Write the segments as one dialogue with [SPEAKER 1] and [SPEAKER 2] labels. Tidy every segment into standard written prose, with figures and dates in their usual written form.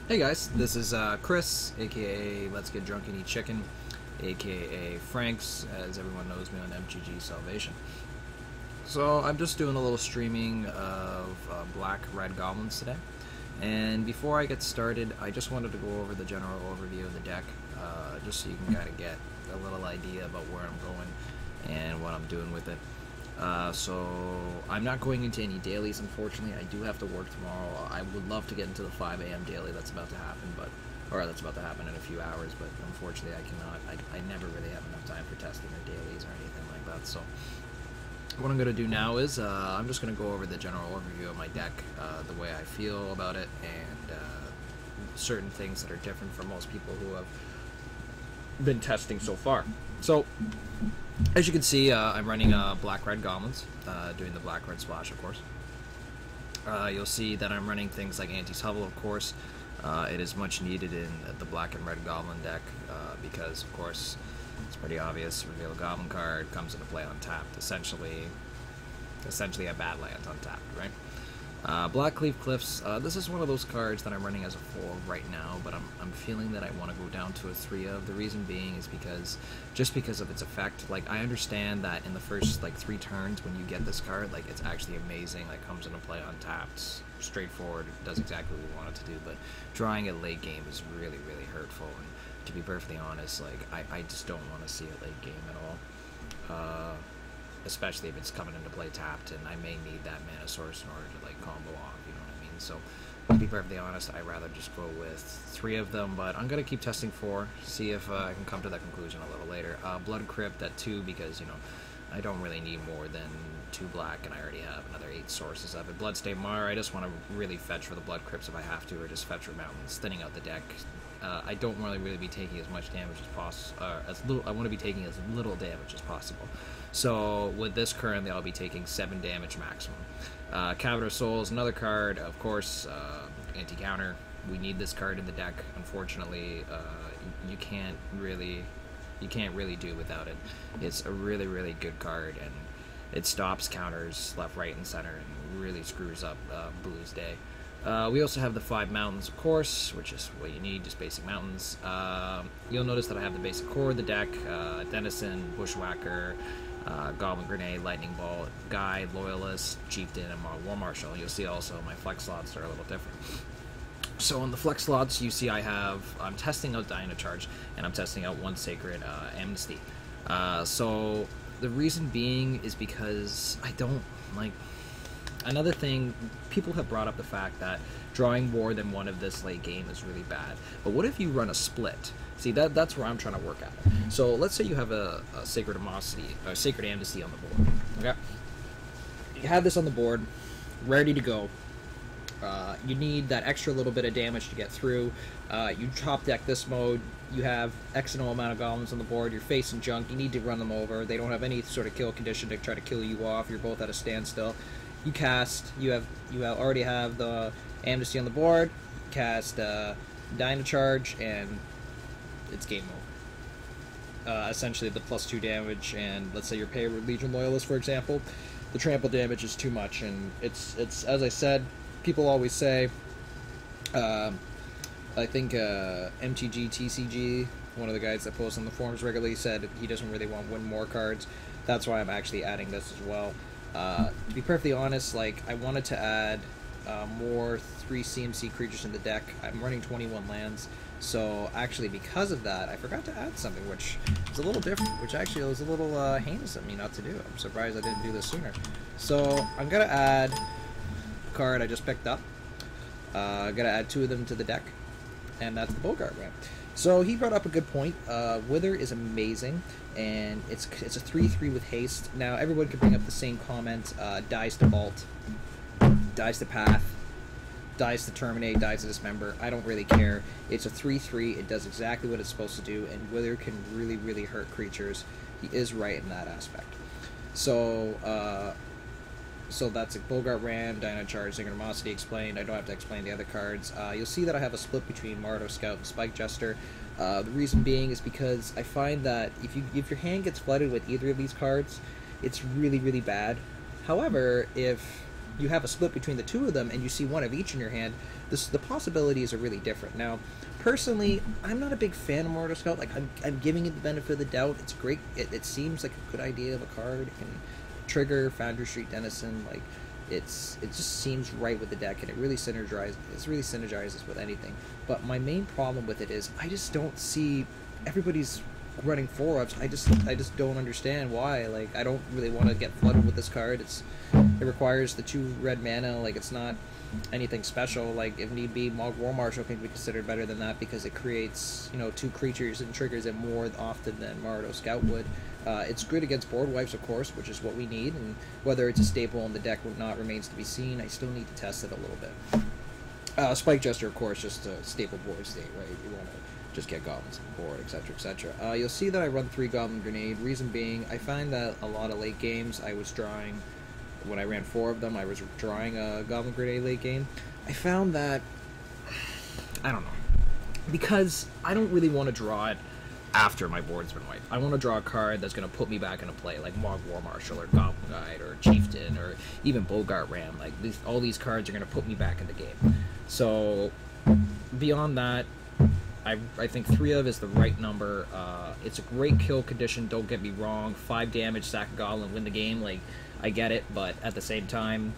[SPEAKER 1] Hey guys, this is Chris, aka Let's Get Drunk and Eat Chicken, aka Franks, as everyone knows me on MTG Salvation. So I'm just doing a little streaming of Black Red Goblins today. And before I get started, I just wanted to go over the general overview of the deck, just so you can kind of get a little idea about where I'm going and what I'm doing with it. So I'm not going into any dailies, unfortunately. I do have to work tomorrow. I would love to get into the 5 a.m. daily that's about to happen, that's about to happen in a few hours, but unfortunately I cannot. I never really have enough time for testing or dailies or anything like that. So what I'm going to do now is I'm just going to go over the general overview of my deck, the way I feel about it, and certain things that are different from most people who have been testing so far. So as you can see, I'm running Black-Red Goblins, doing the Black-Red Splash, of course. You'll see that I'm running things like Anti's Hovel, of course. It is much needed in the Black and Red Goblin deck, because, of course, it's pretty obvious. Reveal a Goblin card, comes into play untapped. Essentially a bad land untapped, right? Blackleaf Cliffs, this is one of those cards that I'm running as a 4 right now, but I'm feeling that I want to go down to a 3 of. The reason being is just because of its effect. Like, I understand that in the first, 3 turns when you get this card, it's actually amazing, comes into play untapped, straightforward, does exactly what we want it to do, but drawing it late game is really, really hurtful, and to be perfectly honest, I just don't want to see it late game at all. Especially if it's coming into play tapped, and I may need that mana source in order to combo off, you know what I mean? So to be perfectly honest, I'd rather just go with 3 of them, but I'm gonna keep testing 4, see if I can come to that conclusion a little later. Blood Crypt at 2, because I don't really need more than 2 black, and I already have another 8 sources of it. Bloodstained Mire, I just want to really fetch for the Blood Crypts if I have to, or just fetch for mountains, thinning out the deck. I don't really be taking as much damage as possible. I want to be taking as little damage as possible. So with this currently, I'll be taking 7 damage maximum. Caviter Soul is another card, of course. Anti-counter. We need this card in the deck. Unfortunately, you can't really do without it. It's a really, really good card, and it stops counters left, right, and center, and really screws up Blue's day. We also have the 5 mountains, of course, which is what you need, just basic mountains. You'll notice that I have the basic core of the deck, Denizen, Bushwhacker, Goblin Grenade, Lightning Bolt, Guide, Loyalist, Chieftain, and War Marshal. You'll see also my flex slots are a little different. So on the flex slots, you see I'm testing out Dynacharge, and I'm testing out 1 Sacred Amnesty. So the reason being is because I don't like... Another thing, people have brought up the fact that drawing more than 1 of this late game is really bad. But what if you run a split? See, that's where I'm trying to work at. So let's say you have a Sacred Amnesty on the board. Okay, you have this on the board, ready to go. You need that extra little bit of damage to get through. You top deck this mode. You have X and O amount of goblins on the board. You're facing junk. You need to run them over. They don't have any sort of kill condition to try to kill you off. You're both at a standstill. You cast. You already have the Amnesty on the board. Cast Dynacharge, and it's game over. Essentially, the +2 damage, and let's say you're Payward Legion Loyalist, for example, the trample damage is too much, and it's as I said, people always say. I think MTG TCG, one of the guys that posts on the forums regularly, said he doesn't really want 1 more cards. That's why I'm actually adding this as well. To be perfectly honest, I wanted to add more 3 CMC creatures in the deck. I'm running 21 lands, so actually because of that, I forgot to add something which is a little different, which actually was a little heinous of me not to do. I'm surprised I didn't do this sooner. So I'm going to add a card I just picked up. I'm going to add 2 of them to the deck, and that's the Bogart ramp. So he brought up a good point. Wither is amazing, and it's a 3/3 with haste. Now everyone can bring up the same comment. Dies to Vault, dies to Path, dies to Terminate, dies to Dismember. I don't really care. It's a 3/3. It does exactly what it's supposed to do, and Wither can really, really hurt creatures. He is right in that aspect. So that's a Bogart Ram, Dynacharge, Synchronicity explained. I don't have to explain the other cards. You'll see that I have a split between Mardo Scout and Spike Jester. The reason being is because I find that if your hand gets flooded with either of these cards, it's really, really bad. However, if you have a split between the 2 of them and you see 1 of each in your hand, the possibilities are really different. Now, personally, I'm not a big fan of Mortal Scout. Like, I'm giving it the benefit of the doubt. It's great. It seems like a good idea of a card. It can trigger Foundry Street Denizen. Like, it just seems right with the deck, and it really synergizes with anything. But my main problem with it is I just don't see everybody's running 4-ups. I just don't understand why. Like, I don't really want to get flooded with this card. It requires the 2 red mana. Like, it's not anything special. Like, if need be, Mogg War Marshal can be considered better than that because it creates, you know, 2 creatures and triggers it more often than Mardo Scout would. It's good against board wipes, of course, which is what we need, and whether it's a staple in the deck or not remains to be seen. I still need to test it a little bit. Spike Jester, of course, just a staple board state, right? You want to just get goblins on the board, etc., etc. You'll see that I run 3 Goblin Grenade. Reason being, I find that a lot of late games I was drawing, when I ran 4 of them, I was drawing a Goblin Grenade late game. I found that, I don't know, because I don't really want to draw it after my board's been wiped. I want to draw a card that's going to put me back into play, like Mogg War Marshal or Goblin Guide or Chieftain or even Bogart Ram. Like, all these cards are going to put me back in the game. So beyond that, I think 3 of is the right number. It's a great kill condition, don't get me wrong. 5 damage, sack a Goblin, win the game. Like, I get it, but at the same time,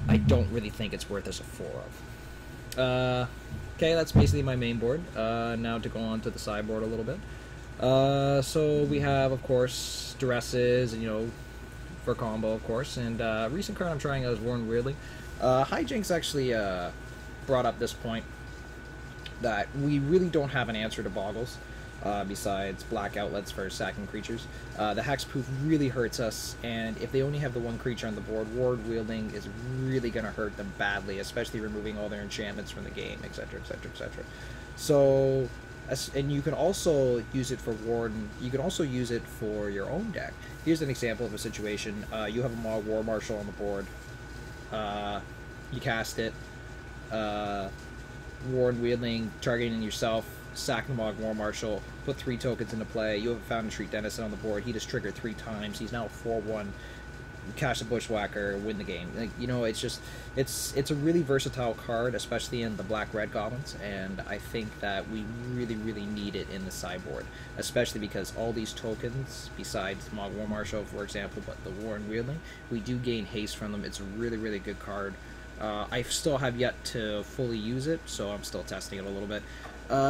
[SPEAKER 1] I don't really think it's worth as a 4-of. Okay, that's basically my main board. Now to go on to the sideboard a little bit. So we have, of course, Duresses, and, you know, for combo, of course. And recent card I'm trying out is Warren Weirdly. Hijinks actually brought up this point that we really don't have an answer to Boggles, besides black outlets for sacking creatures. The Hexproof really hurts us, and if they only have the 1 creature on the board, Ward Wielding is really going to hurt them badly, especially removing all their enchantments from the game, etc., etc., etc. So, and you can also use it for Ward, and you can also use it for your own deck. Here's an example of a situation. You have a Mogg War Marshal on the board. You cast it. Ward Wielding, targeting yourself, sack the Mogg War Marshal, put 3 tokens into play. You have a Foundry Street Denizen on the board. He just triggered 3 times. He's now 4-1. Cash the Bushwhacker, win the game. Like, you know, it's just, it's a really versatile card, especially in the black-red goblins, and I think that we really, really need it in the sideboard, especially because all these tokens, besides Mogg War Marshal, for example, but the Warren Weirdling, we do gain haste from them. It's a really, really good card. I still have yet to fully use it, so I'm still testing it a little bit.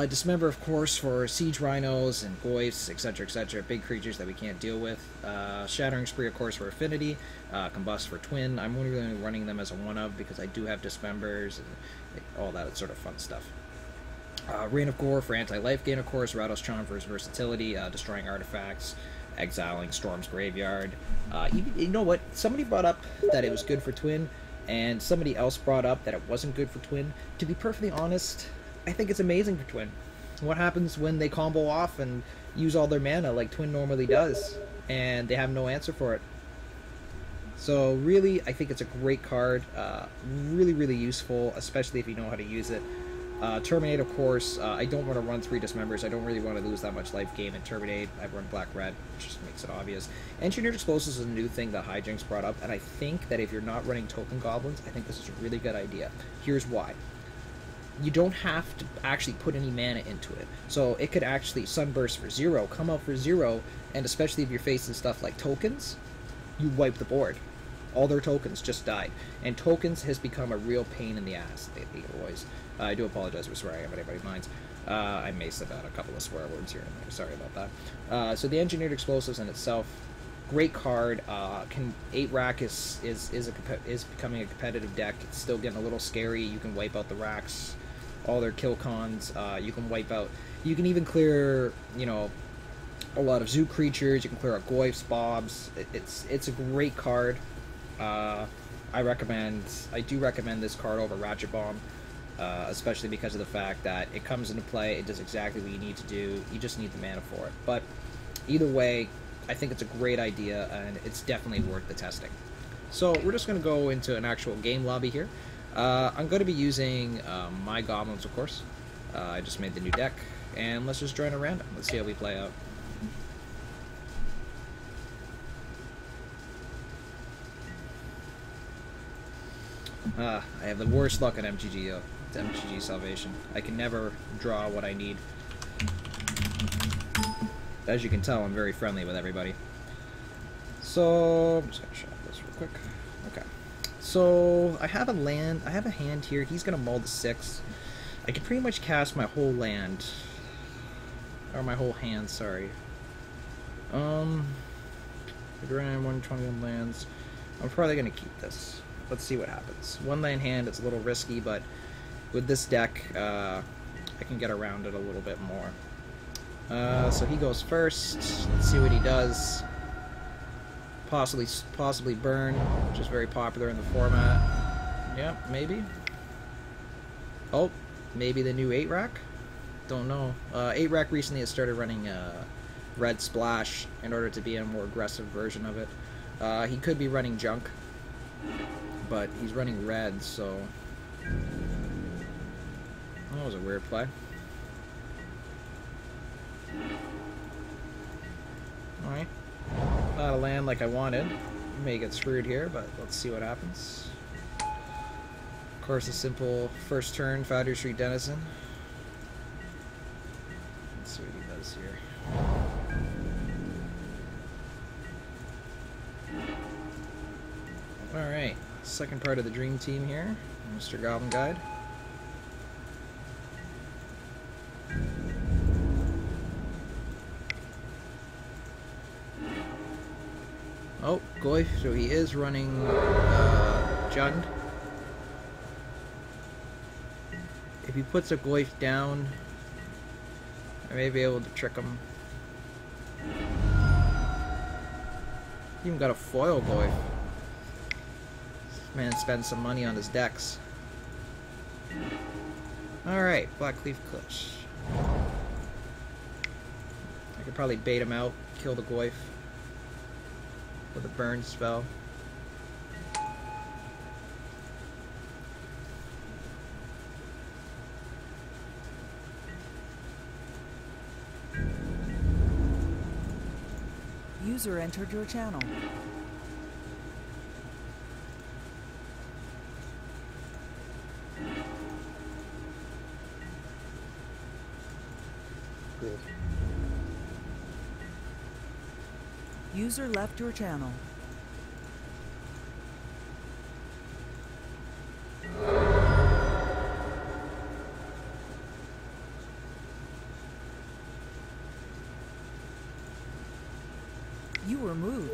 [SPEAKER 1] Dismember, of course, for Siege Rhinos and Goyfs, etc., etc., big creatures that we can't deal with. Shattering Spree, of course, for Affinity. Combust for Twin. I'm only really running them as a 1-of because I do have Dismembers and all that sort of fun stuff. Reign of Gore for anti-life gain, of course. Rattle's Charm for his versatility, destroying artifacts, exiling Storm's Graveyard. You know what? Somebody brought up that it was good for Twin, and somebody else brought up that it wasn't good for Twin. To be perfectly honest, I think it's amazing for Twin. What happens when they combo off and use all their mana like Twin normally does, and they have no answer for it? So really, I think it's a great card. Really, really useful, especially if you know how to use it. Terminate, of course. I don't want to run 3 Dismembers. I don't really want to lose that much life gain and Terminate. I run Black-Red, which just makes it obvious. Engineered Explosives is a new thing that Hijinks brought up, and I think that if you're not running Token Goblins, I think this is a really good idea. Here's why. You don't have to actually put any mana into it. So it could actually Sunburst for 0, come out for 0, and especially if you're facing stuff like tokens, you wipe the board. All their tokens just died. And tokens has become a real pain in the ass lately, boys. I do apologize for swearing if anybody minds. I may slip out a couple of swear words here and there. Sorry about that. So the Engineered Explosives in itself, great card. 8 rack is becoming a competitive deck. It's still getting a little scary. You can wipe out the racks, all their kill cons. You can wipe out. You can even clear, you know, a lot of zoo creatures. You can clear out Goyfs, Bobs. It's a great card. I do recommend this card over Ratchet Bomb, especially because of the fact that it comes into play, it does exactly what you need to do, you just need the mana for it. But either way, I think it's a great idea, and it's definitely worth the testing. So we're just going to go into an actual game lobby here. I'm going to be using my Goblins, of course. I just made the new deck, and let's just join a random. Let's see how we play out. I have the worst luck at MTG, though. It's MTG Salvation. I can never draw what I need. As you can tell, I'm very friendly with everybody. So, I'm just gonna shut this real quick. Okay. So, I have a land, I have a hand here. He's gonna mull the 6. I can pretty much cast my whole land. Or my whole hand, sorry. If you're running 121 lands, I'm probably gonna keep this. Let's see what happens. One land hand, it's a little risky, but with this deck, I can get around it a little bit more. So he goes first. Let's see what he does. Possibly burn, which is very popular in the format. Yeah, maybe. Oh, maybe the new 8-rack? Don't know. 8-rack recently has started running red splash in order to be a more aggressive version of it. He could be running junk, but he's running red, so that was a weird play. Alright. Not a land like I wanted. May get screwed here, but let's see what happens. Of course, a simple first turn Foundry Street Denizen. Let's see what he does here. Alright, second part of the Dream Team here, Mr. Goblin Guide. Oh, Goif, so he is running Jund. If he puts a Goif down, I may be able to trick him. Even got a foil Goif. This man spends some money on his decks. Alright, Blackleaf Clutch. I could probably bait him out, kill the Goif with a burn spell.
[SPEAKER 2] User entered your channel.
[SPEAKER 1] Cool.
[SPEAKER 2] User left your channel. You were moved.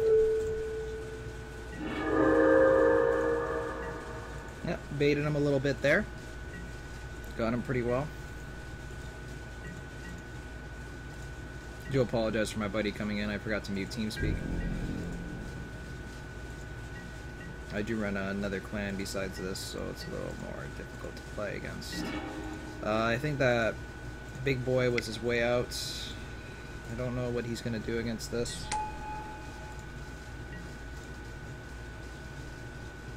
[SPEAKER 1] Yep, baited him a little bit there. Got him pretty well. I do apologize for my buddy coming in. I forgot to mute TeamSpeak. I do run another clan besides this, so it's a little more difficult to play against. I think that big boy was his way out. I don't know what he's going to do against this.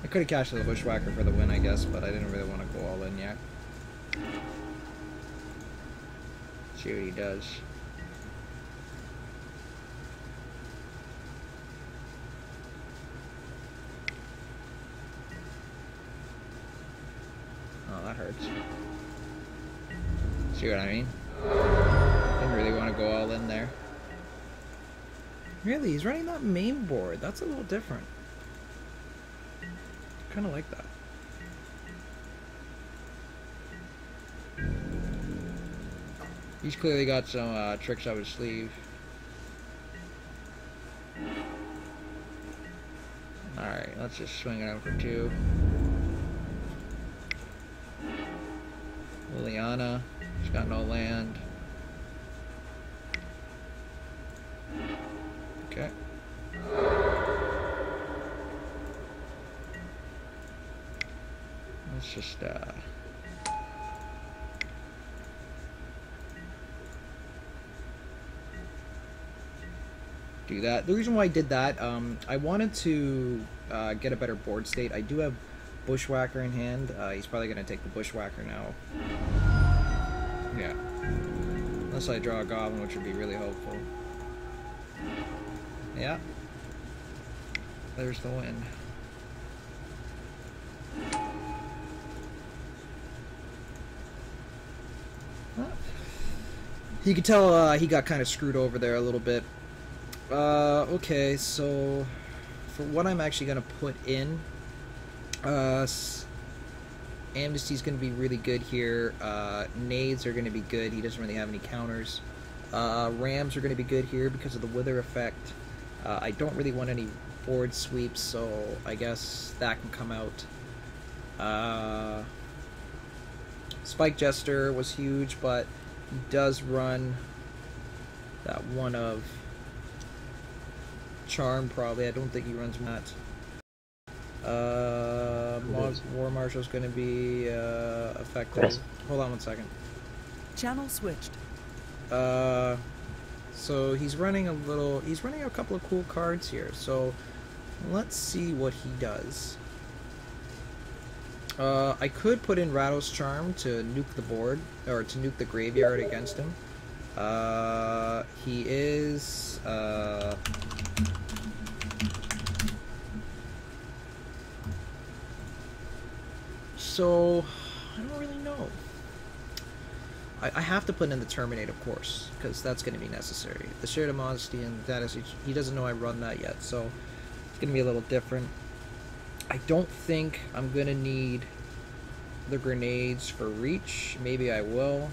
[SPEAKER 1] I could have cashed the Bushwhacker for the win, I guess, but I didn't really want to go all in yet. See what he does. Oh, that hurts. See what I mean? Didn't really want to go all in there. Really? He's running that main board. That's a little different. Kind of like that. He's clearly got some tricks up his sleeve. Alright, let's just swing it out for 2. Liliana, she's got no land. Okay. Let's just do that. The reason why I did that, I wanted to get a better board state. I do have Bushwhacker in hand. He's probably going to take the Bushwhacker now. Yeah. Unless I draw a Goblin, which would be really helpful. Yeah. There's the win. You can tell he got kind of screwed over there a little bit. Okay, so for what I'm actually going to put in, Amnesty's going to be really good here. Nades are going to be good. He doesn't really have any counters. Rams are going to be good here because of the wither effect. I don't really want any board sweeps, so I guess that can come out. Spike Jester was huge, but he does run that one of Charm, probably. I don't think he runs that. War Marshal's going to be effective.
[SPEAKER 3] Yes.
[SPEAKER 1] Hold on one second.
[SPEAKER 2] Channel switched.
[SPEAKER 1] So he's running a couple of cool cards here. So let's see what he does. I could put in Ratto's Charm to nuke the board, or to nuke the graveyard against him. He is, so, I don't really know. I have to put in the Terminate, of course, because that's going to be necessary. The Shared of Modesty and Data, he doesn't know I run that yet, so it's going to be a little different. I don't think I'm going to need the grenades for reach. Maybe I will.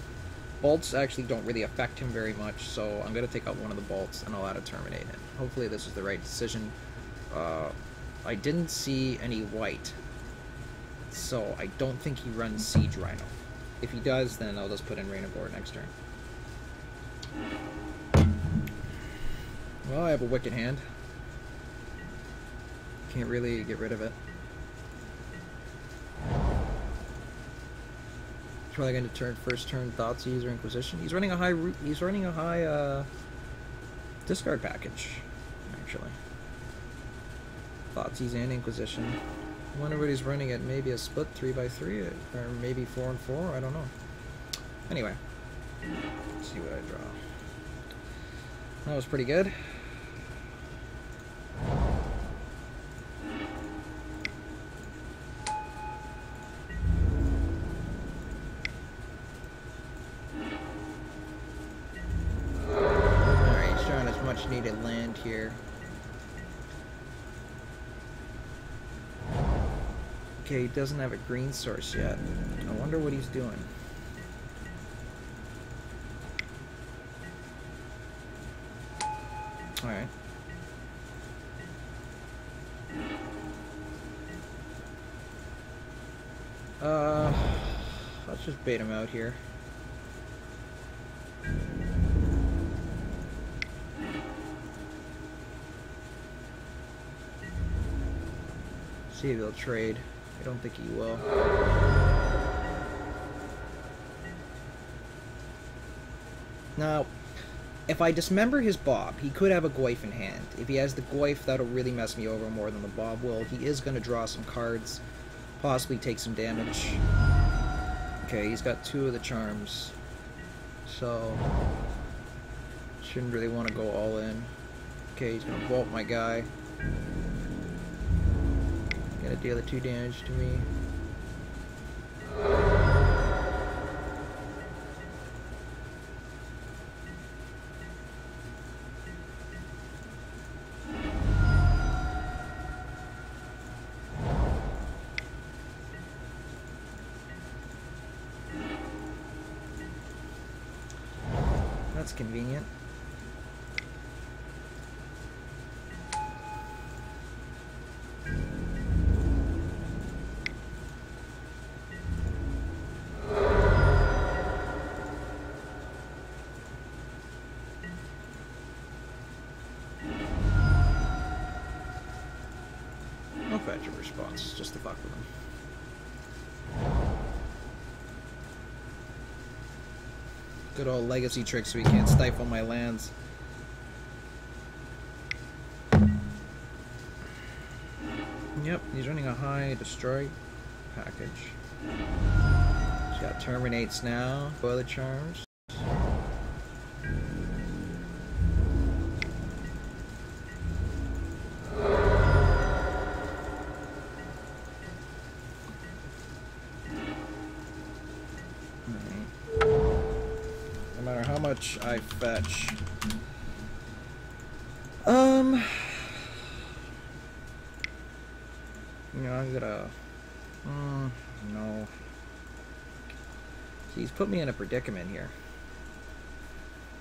[SPEAKER 1] Bolts actually don't really affect him very much, so I'm going to take out one of the bolts and I'll add a Terminate in. Hopefully this is the right decision. I didn't see any white, so I don't think he runs Siege Rhino. If he does, then I'll just put in Rain of Gore next turn. Well, I have a Wicked Hand. Can't really get rid of it. Probably going to turn first turn Thoughtseize or Inquisition. He's running a high discard package, actually. Thoughtseize and Inquisition. I wonder what he's running at. Maybe a split 3x3 or maybe 4 and 4. I don't know. Anyway, let's see what I draw. That was pretty good. Alright, he's drawing his much needed land here. Okay, he doesn't have a green source yet. I wonder what he's doing. Alright. Let's just bait him out here. See if he'll trade. I don't think he will. Now, if I dismember his Bob, he could have a Goyf in hand. If he has the Goyf, that'll really mess me over more than the Bob will. He is going to draw some cards, possibly take some damage. Okay, he's got 2 of the charms, so shouldn't really want to go all in. Okay, he's going to vault my guy. Gonna deal the 2 damage to me. That's convenient. No fetch of response, just to fuck with him. Good old legacy trick so he can't stifle my lands. Yep, he's running a high destroy package. He's got Terminates now, Boiler Charms. no matter how much I fetch. You know, I'm gonna... no. He's put me in a predicament here.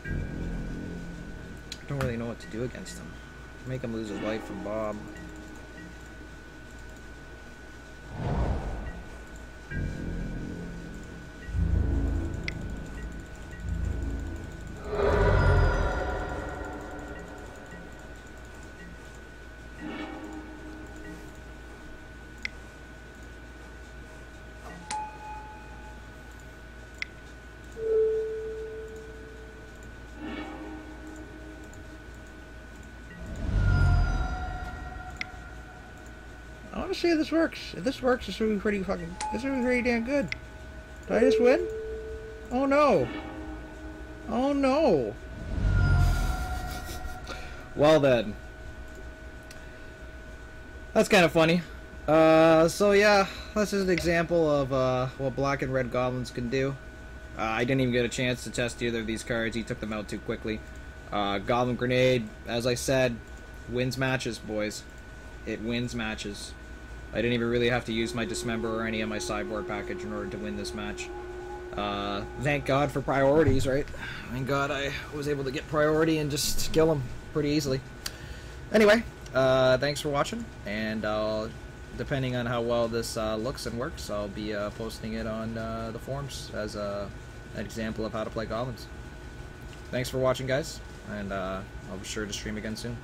[SPEAKER 1] I don't really know what to do against him. Make him lose his life for Bob. I want to see if this works. If this works, this will be pretty fucking... This will be pretty damn good. Did I just win? Oh no. Oh no. Well then. That's kind of funny. So yeah, this is an example of what black and red goblins can do. I didn't even get a chance to test either of these cards. He took them out too quickly. Goblin Grenade, as I said, wins matches, boys. It wins matches. I didn't even really have to use my Dismember or any of my sideboard package in order to win this match. Thank God for priorities, right? Thank God I was able to get priority and just kill him pretty easily. Anyway, thanks for watching, and depending on how well this looks and works, I'll be posting it on the forums as an example of how to play goblins. Thanks for watching, guys, and I'll be sure to stream again soon.